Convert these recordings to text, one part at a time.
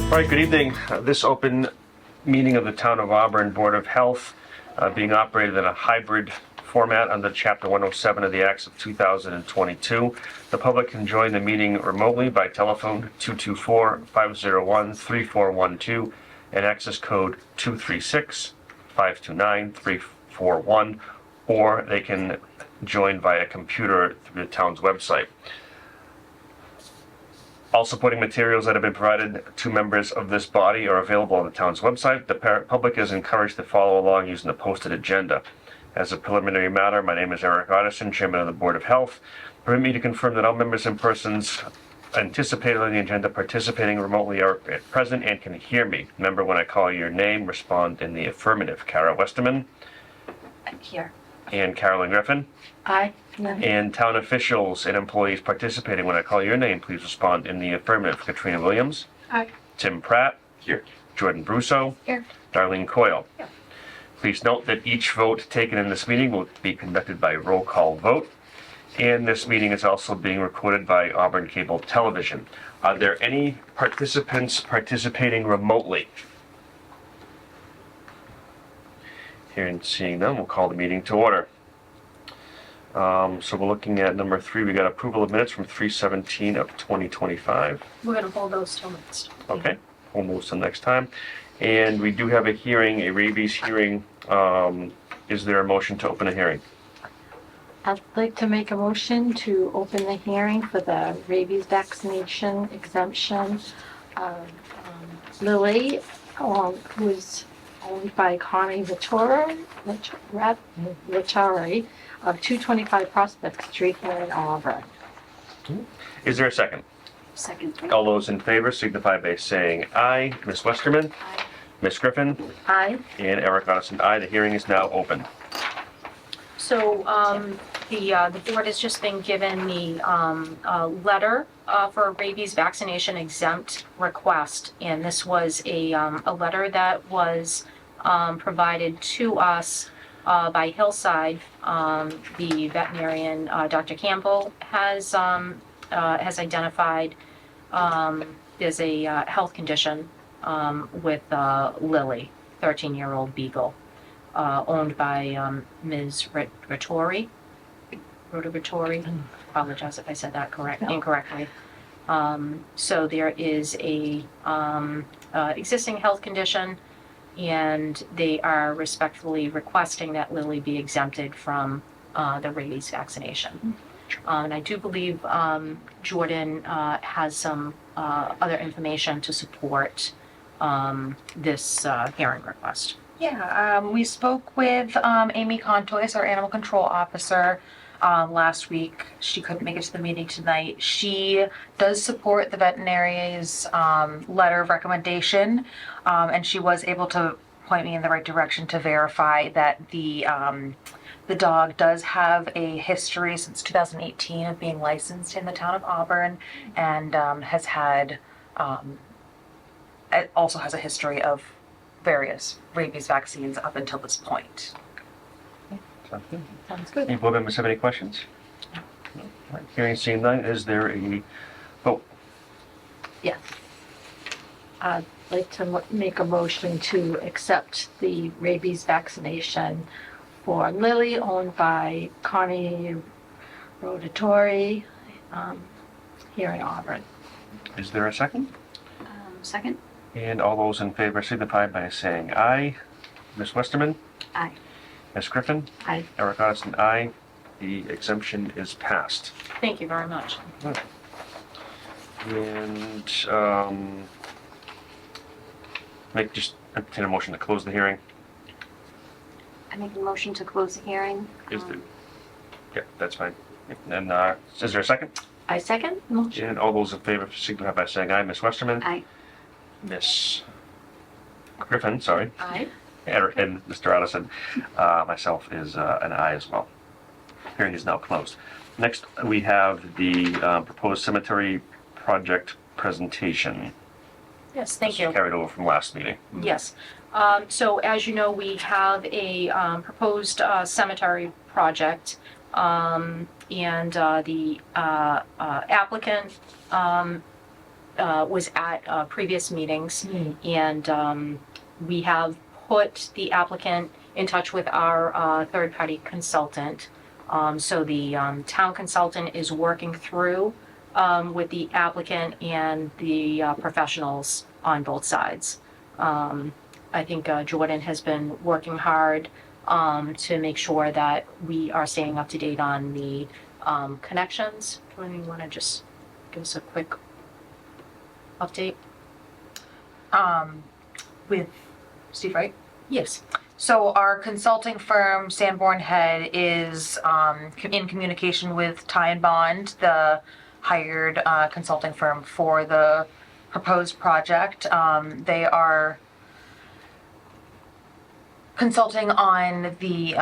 All right, good evening. This open meeting of the Town of Auburn Board of Health being operated in a hybrid format under Chapter 107 of the Acts of 2022. The public can join the meeting remotely by telephone 224-501-3412 and access code 236-529-341, or they can join via computer through the town's website. All supporting materials that have been provided to members of this body are available on the town's website. The public is encouraged to follow along using the posted agenda. As a preliminary matter, my name is Eric Otterson, Chairman of the Board of Health. Permit me to confirm that all members and persons anticipated on the agenda participating remotely are present and can hear me. Remember, when I call your name, respond in the affirmative. Kara Westerman. I'm here. And Carolyn Griffin. Aye. And town officials and employees participating, when I call your name, please respond in the affirmative. Katrina Williams. Aye. Tim Pratt. Here. Jordan Brusso. Here. Darlene Coyle. Here. Please note that each vote taken in this meeting will be conducted by roll call vote. And this meeting is also being recorded by Auburn Cable Television. Are there any participants participating remotely? Hearing and seeing none, we'll call the meeting to order. So we're looking at number 3. We got approval of minutes from 3/17 of 2025. We're gonna hold those till next. Okay, we'll move to next time. And we do have a hearing, a rabies hearing. Is there a motion to open a hearing? I'd like to make a motion to open the hearing for the rabies vaccination exemption of Lily, who is owned by Connie Vittori of 225 Prospect Street here in Auburn. Is there a second? Second. All those in favor signify by saying aye. Ms. Westerman? Aye. Ms. Griffin? Aye. And Eric Otterson, aye. The hearing is now open. So the board has just been given the letter for a rabies vaccination exempt request, and this was a letter that was provided to us by Hillside. The veterinarian, Dr. Campbell, has identified there's a health condition with Lily, 13-year-old beagle. Owned by Ms. Rotori. Apologize if I said that incorrectly. So there is a existing health condition, and they are respectfully requesting that Lily be exempted from the rabies vaccination. And I do believe Jordan has some other information to support this hearing request. Yeah, we spoke with Amy Contois, our animal control officer, last week. She couldn't make it to the meeting tonight. She does support the veterinarian's letter of recommendation, and she was able to point me in the right direction to verify that the dog does have a history since 2018 of being licensed in the town of Auburn, and has had, it also has a history of various rabies vaccines up until this point. Sounds good. Sounds good. Any board members have any questions? No. All right. Hearing and seeing none, is there a vote? Yes. I'd like to make a motion to accept the rabies vaccination for Lily, owned by Connie Rotatori, here in Auburn. Is there a second? Second. And all those in favor signify by saying aye. Ms. Westerman? Aye. Ms. Griffin? Aye. Eric Otterson, aye. The exemption is passed. Thank you very much. And entertain a motion to close the hearing. I make a motion to close the hearing. Is there? Yeah, that's fine. And is there a second? I second the motion. And all those in favor signify by saying aye. Ms. Westerman? Aye. Ms. Griffin, sorry. Aye. And Mr. Otterson, myself is an aye as well. Hearing is now closed. Next, we have the proposed cemetery project presentation. Yes, thank you. Carried over from last meeting. Yes. So as you know, we have a proposed cemetery project, and the applicant was at previous meetings, and we have put the applicant in touch with our third-party consultant. So the town consultant is working through with the applicant and the professionals on both sides. I think Jordan has been working hard to make sure that we are staying up to date on the connections. Jordan, you want to just give us a quick update? With Steve Wright. Yes. So our consulting firm, Sanborn Head, is in communication with Ty and Bond, the hired consulting firm for the proposed project. They are consulting on the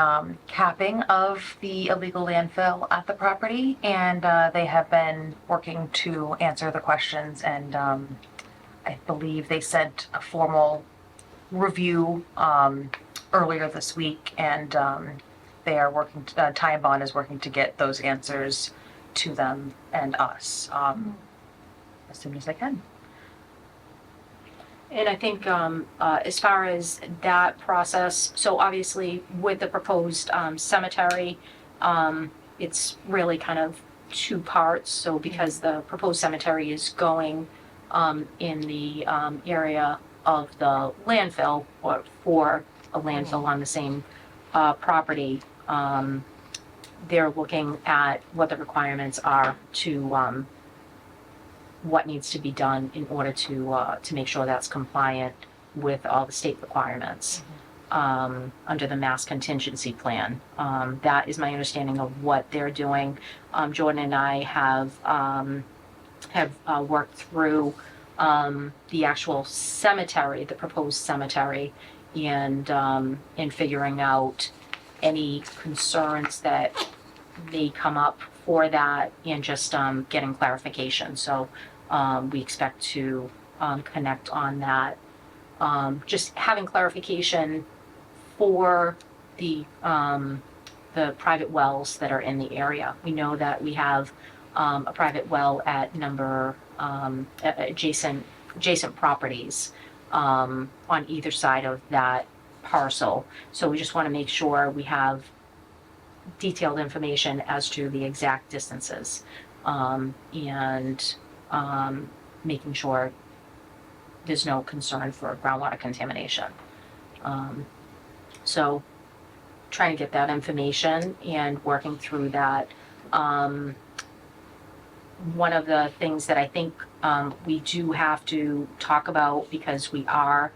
capping of the illegal landfill at the property, and they have been working to answer the questions, and I believe they sent a formal review earlier this week, and they are working, Ty and Bond is working to get those answers to them and us as soon as they can. And I think as far as that process, so obviously with the proposed cemetery, it's really kind of two parts. So because the proposed cemetery is going in the area of the landfill, or for a landfill on the same property, they're looking at what the requirements are to what needs to be done in order to make sure that's compliant with all the state requirements under the mass contingency plan. That is my understanding of what they're doing. Jordan and I have worked through the actual cemetery, the proposed cemetery, and in figuring out any concerns that may come up for that, and just getting clarification. So we expect to connect on that. Just having clarification for the private wells that are in the area. We know that we have a private well at adjacent properties on either side of that parcel. So we just want to make sure we have detailed information as to the exact distances, and making sure there's no concern for groundwater contamination. So trying to get that information and working through that. One of the things that I think we do have to talk about, because we're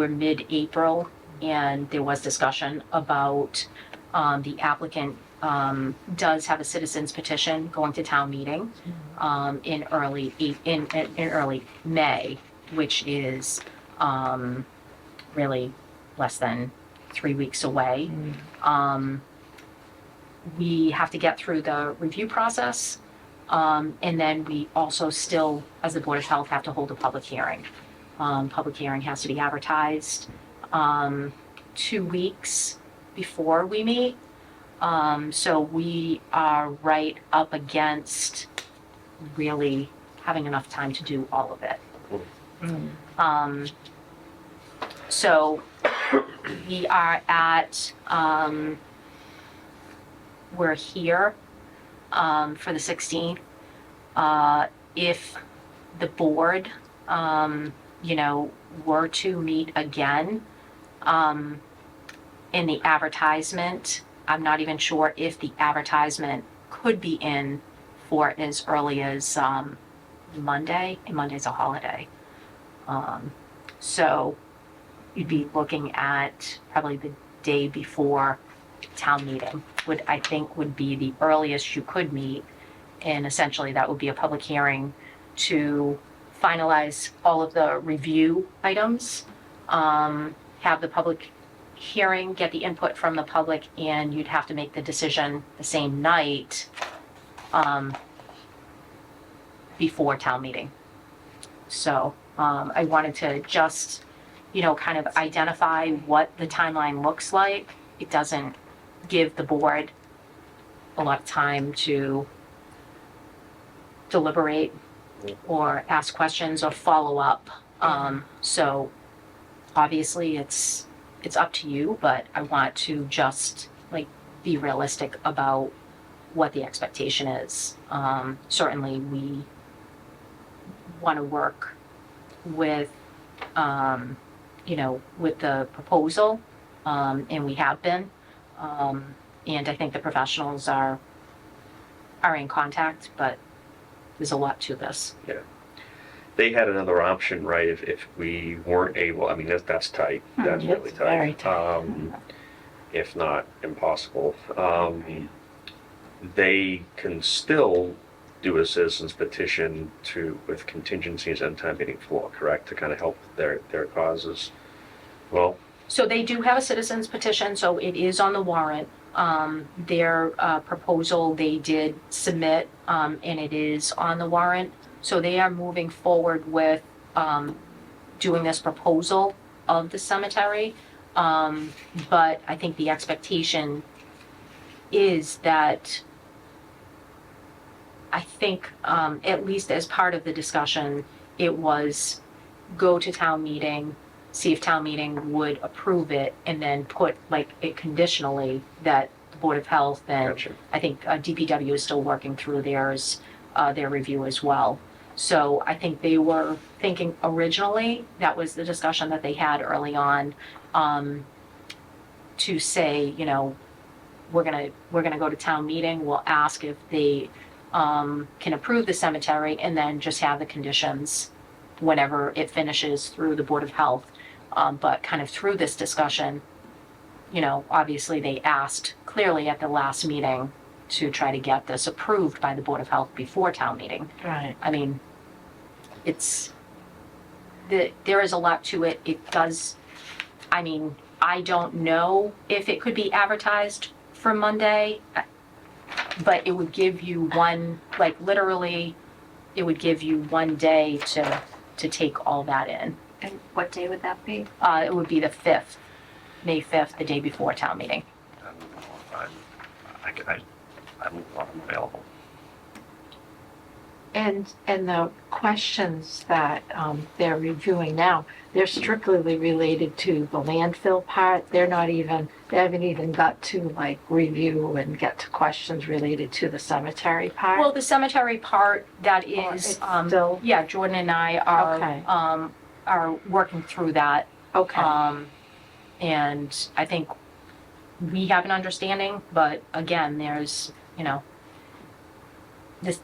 mid-April, and there was discussion about the applicant does have a citizen's petition going to town meeting in early May, which is really less than 3 weeks away. We have to get through the review process, and then we also still, as the Board of Health, have to hold a public hearing. Public hearing has to be advertised 2 weeks before we meet. So we are right up against really having enough time to do all of it. So we are at, we're here for the 16th. If the board, were to meet again, in the advertisement, I'm not even sure if the advertisement could be in for as early as Monday, and Monday's a holiday. So you'd be looking at probably the day before town meeting would be the earliest you could meet. And essentially that would be a public hearing to finalize all of the review items, have the public hearing, get the input from the public, and you'd have to make the decision the same night before town meeting. So I wanted to just, kind of identify what the timeline looks like. It doesn't give the board a lot of time to deliberate or ask questions or follow up. So obviously it's up to you, but I want to just like be realistic about what the expectation is. Certainly we want to work with, with the proposal, and we have been. And I think the professionals are in contact, but there's a lot to this. They had another option, right, if we weren't able, I mean, that's tight, that's really It's very tight. If not impossible. They can still do a citizen's petition with contingencies and town meeting floor, correct, to kind of help their causes? Well, So they do have a citizen's petition, so it is on the warrant. Their proposal they did submit, and it is on the warrant. So they are moving forward with doing this proposal of the cemetery. But I think the expectation is that I think, at least as part of the discussion, it was go to town meeting, see if town meeting would approve it, and then put like it conditionally that the Board of Health and gotcha. I think DPW is still working through their review as well. So I think they were thinking originally, that was the discussion that they had early on, to say, we're gonna go to town meeting, we'll ask if they can approve the cemetery, and then just have the conditions whenever it finishes through the Board of Health. But kind of through this discussion, obviously they asked clearly at the last meeting to try to get this approved by the Board of Health before town meeting. Right. I mean, there is a lot to it. It does, I mean, I don't know if it could be advertised for Monday, but it would give you literally, it would give you one day to take all that in. And what day would that be? It would be the 5th, May 5th, the day before town meeting. I'm available. And the questions that they're reviewing now, they're strictly related to the landfill part. They haven't even got to like review and get to questions related to the cemetery part. Well, the cemetery part, that Or is, it's still- yeah, Jordan and I Okay. are working through that. Okay, And I think we have an understanding, but again, there's,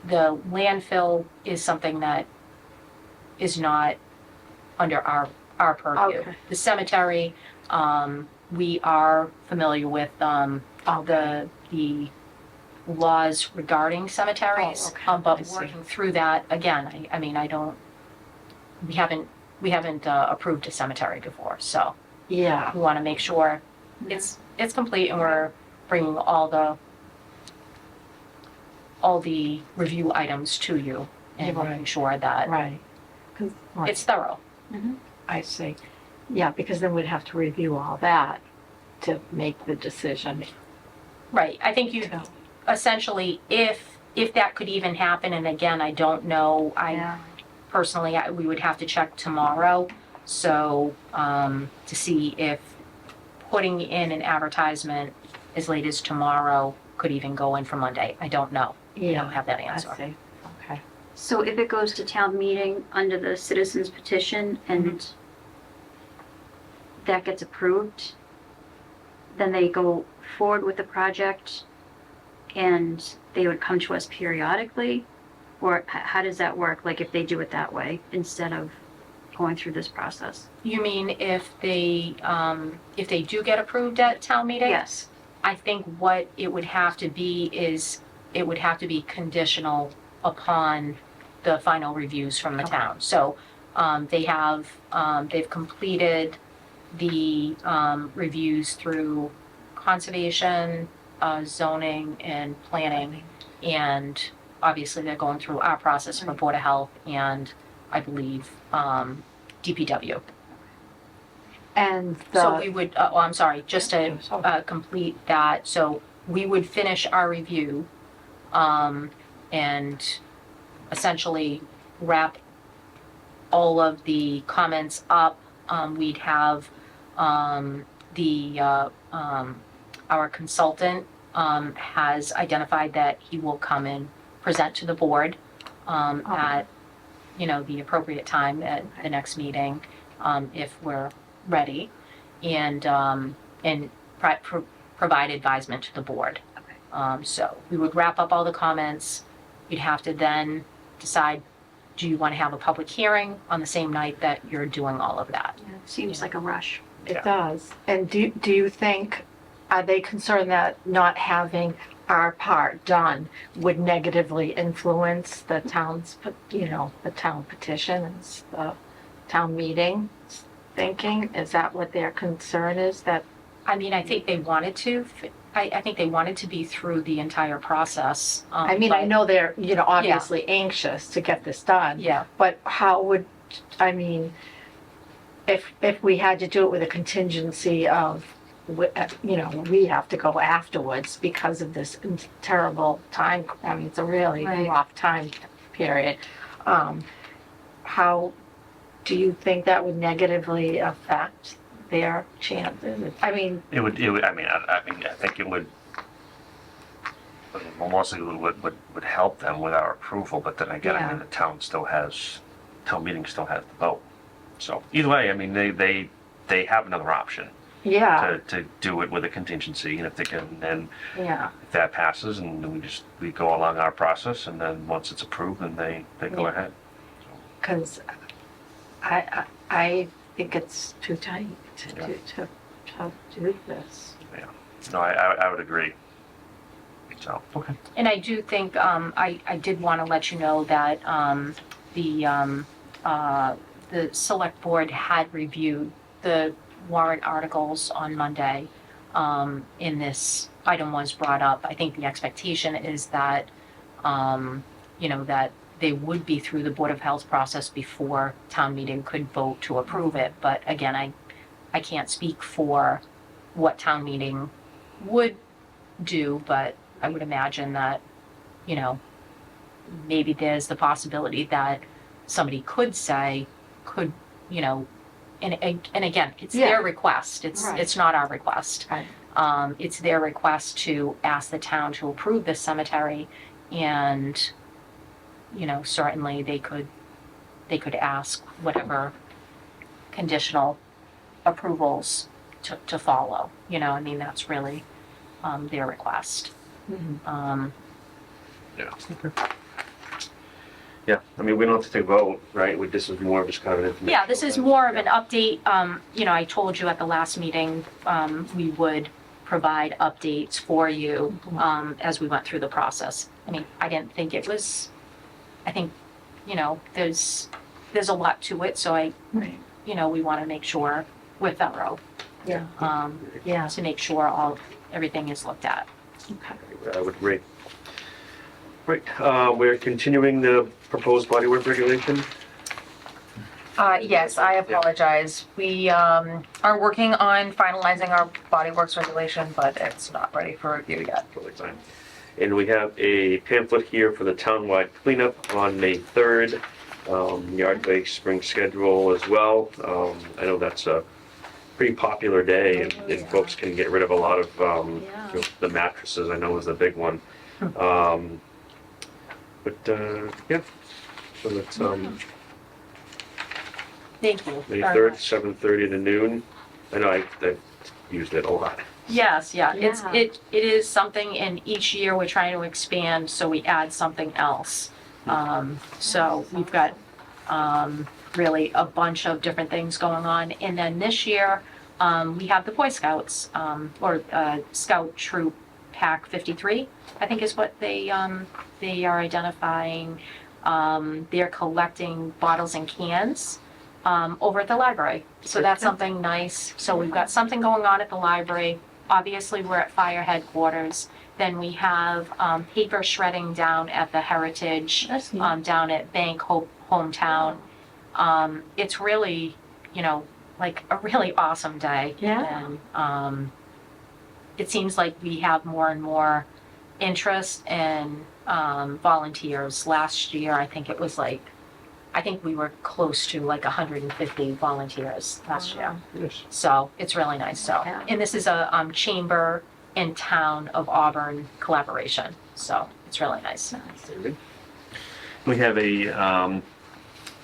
the landfill is something that is not under our purview. Okay. The cemetery, we are familiar with, the laws regarding cemeteries. Oh, okay. But I see. working through that, again, I mean, we haven't approved a cemetery before, so yeah, we want to make sure it's complete and we're bringing all the review items to you and Right. making sure that right. 'Cause- right, it's thorough. I see. Yeah, because then we'd have to review all that to make the decision. Right, I think you, So, essentially, if that could even happen, and again, I don't know, Yeah. personally, we would have to check tomorrow, so, to see if putting in an advertisement as late as tomorrow could even go in for Monday. I don't know. I don't Yeah, have that I answer. see. Okay. So if it goes to town meeting under the citizens petition and that gets approved, then they go forward with the project and they would come to us periodically? Or how does that work, like if they do it that way instead of going through this process? You mean if they do get approved at town meeting? Yes. I think what it would have to be is, it would have to be conditional upon the final reviews from the Okay. town. So, they've completed the, reviews through conservation, zoning, and planning. And obviously, they're going through our process for Board of Health and, I believe, DPW. And So we the, would, I'm sorry, just to complete that, so we would finish our review, and essentially wrap all of the comments up. We'd have our consultant has identified that he will come and present to the board at, the appropriate time at the next meeting, if we're ready, and provide advisement to the board. So we would wrap up all the comments. You'd have to then decide, do you want to have a public hearing on the same night that you're doing all of that? Yeah, seems like a rush. It does. And do you think, are they concerned that not having our part done would negatively influence the town's, the town petitions, the town meeting thinking? Is that what their concern is, that? I mean, I think they wanted to, I think they wanted to be through the entire process. I mean, I but- know they're, obviously anxious to get this done. Yeah, But how would, if we had to do it with a contingency of, we have to go afterwards because of this terrible time, it's a really Right. rough time period. How do you think that would negatively affect their chances? It would, I think it would, well, mostly would help them with our approval, but then again, Yeah. the town meeting still has the vote. So either way, they have another option Yeah, to do it with a contingency, and if they can, then yeah, if that passes, and then we go along our process, and then once it's approved, then they go Yeah. ahead. because I think it's too tight Yeah. to do this. No, I would agree. So, okay. and I do think, I did want to let you know that the select board had reviewed the warrant articles on Monday. And this item was brought up. I think the expectation is that, that they would be through the Board of Health process before town meeting could vote to approve it. But again, I can't speak for what town meeting would do, but I would imagine that, maybe there's the possibility that somebody could say, and again, it's Yeah. their request. Right. It's not our request. Right. It's their request to ask the town to approve this cemetery, and, certainly they could ask whatever conditional approvals to follow. That's really their request. Mhm. Yeah. Yeah, we don't have to take a vote, right? This is more of just kind of an information. Yeah, this is more of an update. I told you at the last meeting, we would provide updates for you as we went through the process. I didn't think it was, I think, there's a lot to it, so Right. we want to make sure we're thorough, Yeah, yeah, to make sure everything is looked at. okay. I would agree. Right, we're continuing the proposed bodywork regulation. Yes, I apologize. We are working on finalizing our body works regulation, but it's not ready for review yet. Totally fine. And we have a pamphlet here for the townwide cleanup on May 3rd. Yard waste spring schedule as well. I know that's a pretty popular day, and folks can get rid of a lot of, the mattresses, I know is the big one. Yeah, so that's, Thank you. May very 3rd, much. 7:30 to noon. I know I've used it a lot. Yes, yeah, Yeah. it is something, and each year we're trying to expand, so we add something else. So we've got, really a bunch of different things going on, and then this year, we have the Boy Scouts, or, Scout Troop Pack 53, I think is what they are identifying. They're collecting bottles and cans, over at the library. So that's something nice. So we've got something going on at the library. Obviously, we're at fire headquarters. Then we have paper shredding down at the Heritage, That's neat. down at Bank Hometown. It's really, like a really awesome day. Yeah. And it seems like we have more and more interest and volunteers. Last year, I think it was like I think we were close to like 150 volunteers last year. Yes. So it's really nice. So, Yeah. and this is a chamber and town of Auburn collaboration. So it's really nice. We have a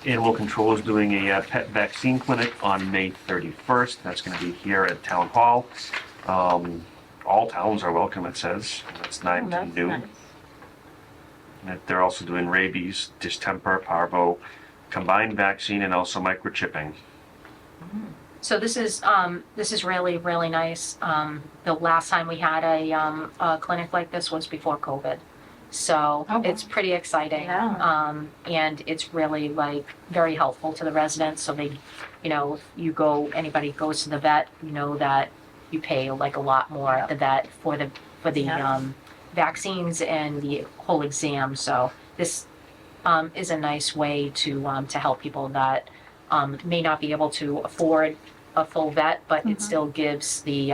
animal control is doing a pet vaccine clinic on May 31st. That's going to be here at Town Hall. All towns are welcome, it says. That's 9 to That's noon. nice. And they're also doing rabies, distemper, parvo, combined vaccine, and also microchipping. So this is really, really nice. The last time we had a clinic like this was before COVID. So Oh, wow. it's pretty exciting. Yeah. And it's really like very helpful to the residents. So they, you know, if anybody goes to the vet, you know that you pay like a lot more at the vet for the Yeah. vaccines and the whole exam. So this is a nice way to help people that may not be able to afford a full vet, but it still gives the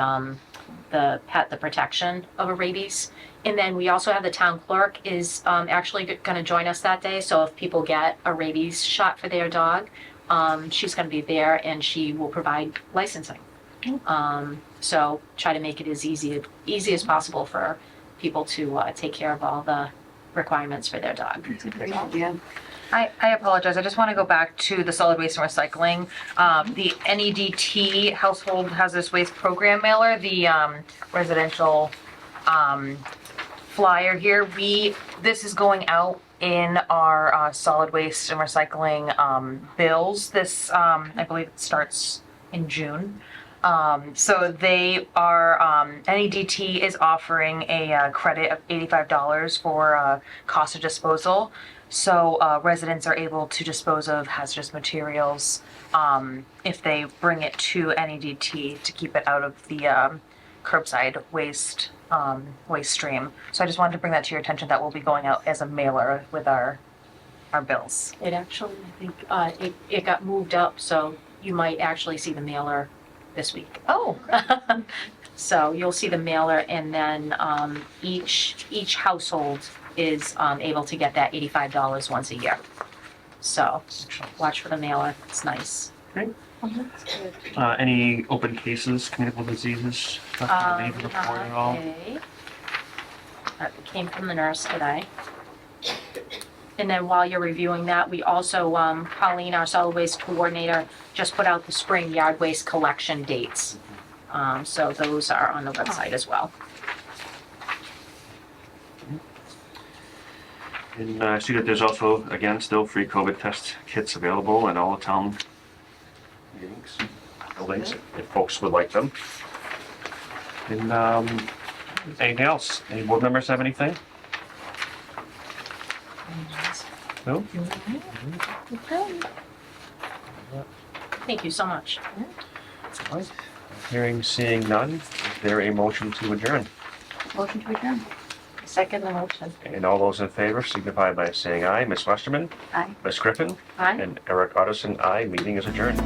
pet the protection of a rabies. And then we also have the town clerk is actually going to join us that day. So if people get a rabies shot for their dog, she's going to be there and she will provide licensing. So try to make it as easy as possible for people to take care of all the requirements for their dog. It's a great idea. I apologize. I just want to go back to the solid waste and recycling. The NEDT Household Hazardous Waste Program mailer, the residential flyer here. This is going out in our solid waste and recycling bills. This, I believe it starts in June. So they are, NEDT is offering a credit of $85 for cost of disposal. So residents are able to dispose of hazardous materials if they bring it to NEDT to keep it out of the curbside waste stream. So I just wanted to bring that to your attention. That will be going out as a mailer with our bills. It actually, I think, it got moved up, so you might actually see the mailer this week. Oh, So you'll see the mailer, and then each household is able to get that $85 once a year. So watch for the mailer. It's nice. Oh, that's good. Any open cases, communicable diseases? Anything reported at all? Okay. That came from the nurse today. And then while you're reviewing that, we also, Colleen, our solid waste coordinator, just put out the spring yard waste collection dates. So those are on the website as well. And I see that there's also, again, still free COVID test kits available in all the town meetings, buildings, if folks would like them. And anything else? Any board members have anything? No? Okay. Thank you so much. All right. Hearing, seeing none, is there a motion to adjourn? Motion to adjourn. Second the motion. And all those in favor signify by saying aye. Ms. Westerman, Aye. Ms. Griffin, Aye. and Eric Otterson, aye. Meeting is adjourned.